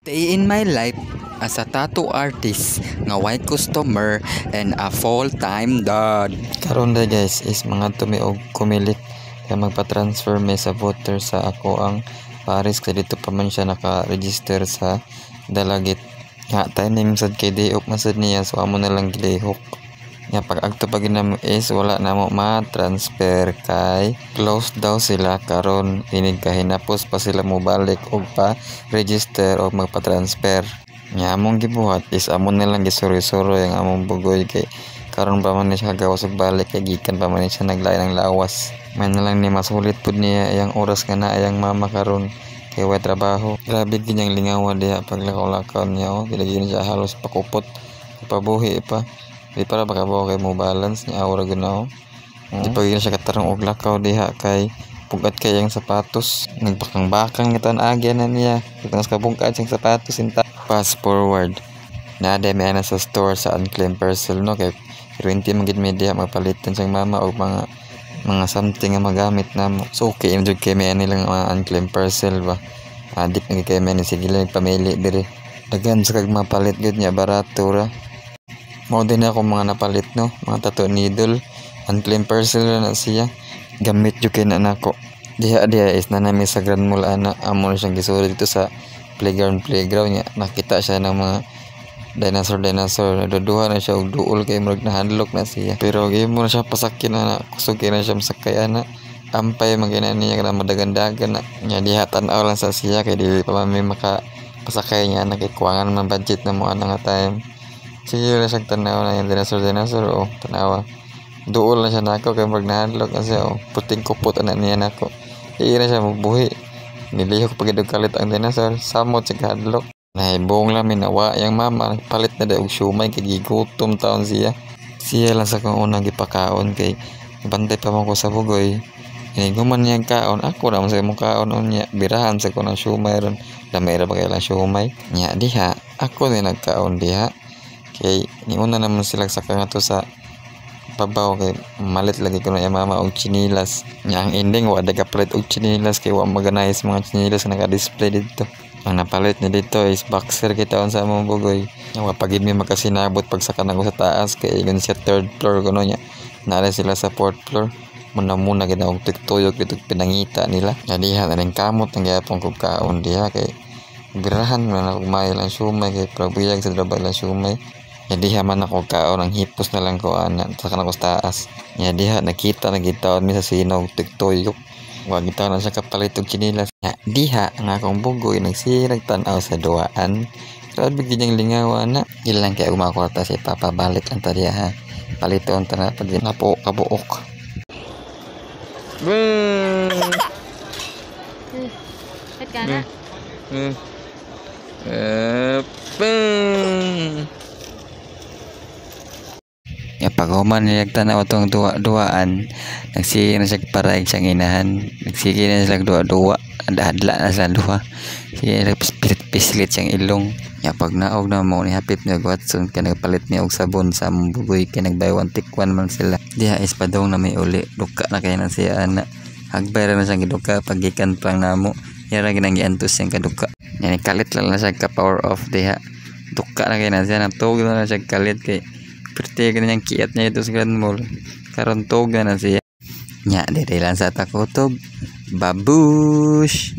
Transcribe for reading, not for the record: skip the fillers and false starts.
Day in my life as a tattoo artist nga white customer and a full-time dad. Karon na guys is mga tumiog kumilik kaya magpa-transfer may sa voter sa ako ang Paris kaya dito pa man siya naka-register sa Dalagit. Nga timing sad kay day off masad niya so amo na lang gilihok. Nga pag agto pa ginamo is wala na mo ma-transfer kay close daw sila karon inig kahinapos pa sila mo balik og pa register o magpa-transfer. Nga among gibuhat is amon na lang gisuri-suro yung among bugoy kay karon pa man siya gawas og balik kay gikan pa man siya naglain ng lawas. May na lang ni masulit pud niya yang oras nga na ayang mama karon kay way trabaho. Grabe ganyang lingawa diha paglakaw-lakaw niya oh gilagyan siya halos pakupot pabuhi pa. Di para baka kay mo balance niya aura ganaw. Di pa gyud siya katarong og lakaw diha kay pugat kay yang sapatos nagpakang-bakang gitan agya na niya kitang kabungkad siyang sapatos inta. Fast forward na may ana sa store sa unclaimed parcel no kay 20 man gid media magpalitan siyang mama og mga something nga magamit namo. So okay imjud kay may ani lang mga unclaimed parcel ba. Adik nga kay may sige lang pamili diri. Daghan sa kag mapalit gud niya barato ra. Mao din ako mga napalit no, mga tattoo needle, unclaimed parcel na siya. Gamit jud kay na nako. Diha is nanami sa Grand Mall ana amo na siyang gisuri dito sa playground niya. Nakita siya ng mga dinosaur duduha na siya og duol kay murag nahandlok na siya. Pero gimo na siya pasakyan na kusog kay na siya masakay ana. Ampay magina niya kana madagan-dagan na. Nya diha tan-aw lang sa siya kay dili pa may maka pasakay niya nakikuangan man budget na mo ana nga time. Sige na siya tanaw na yung dinosaur o tanawa. Duol na siya nako kay murag nahandlok na siya o puting kupot ana niya nako. Iya na siya mabuhi. Nilihok pag kalit ang dinosaur samot siya kahadlok. Naibong lang minawa yung mama palit na daw og siumay kay gigutom taon siya. Siya lang sa kung unang gipakaon kay bantay pa man ko sa bugoy. Guman niyang kaon ako ra man sa imong kaon unya birahan sa ko ng siumay ron. Lamay ra ba kay lang siumay? Nya diha ako din nagkaon diha. Kay niuna naman sila sa kangato sa pabaw kay malit lagi ko na yung mama og chinilas. Nya ang ending wa daga palit og chinilas kay wa maganayos mga chinilas na naka-display dito. Ang napalit ni dito is boxer kita on sa among bugoy. Nga pagid mi makasinabot pag saka nako sa taas kay ingon siya third floor kuno nya. Nara sila sa fourth floor. Muna gid og tuyok dito pinangita nila. Nya diha na ning kamot ang gyapon kog kaon diha kay birahan man ako kumain lang siumay kay probiyag sa drabag lang siumay. Nya diha man ako kaon ang hipos na lang ko ana sa kanako sa taas. Nya diha nakita na gitaon mi sa sinog tuyok. Wa kita na siya kapalit og chinilas. Nya diha ang akong bugoy nagsirag tan-aw sa duaan. Grabe gid ang lingaw ana. Ilang kay umakwarta si papa balik lang ta diha ha. Paliton ta na pag napo kabuok. Hết cả đó. Ya paghuman niya tanaw tong duaan nagsige na siya para siyang inahan nagsige na siya duwa adla na sa duha sige na pislit siyang ilong ya pag naog na mo ni hapit ni Watson kay nagpalit niya og sabon sa among bugoy kay nag buy one take one man sila diha is padong na may uli duka na kay na siya ana hagbay ra na siyang giduka pagikan pang namo yara ginang giantos siyang kaduka yani kalit lang na siya ka power off diha duka na kay na siya natog na siya kalit kay perti kanyang kiat niya ito sa Grand Mall karon tog na siya nya diri lang sa takutob babush.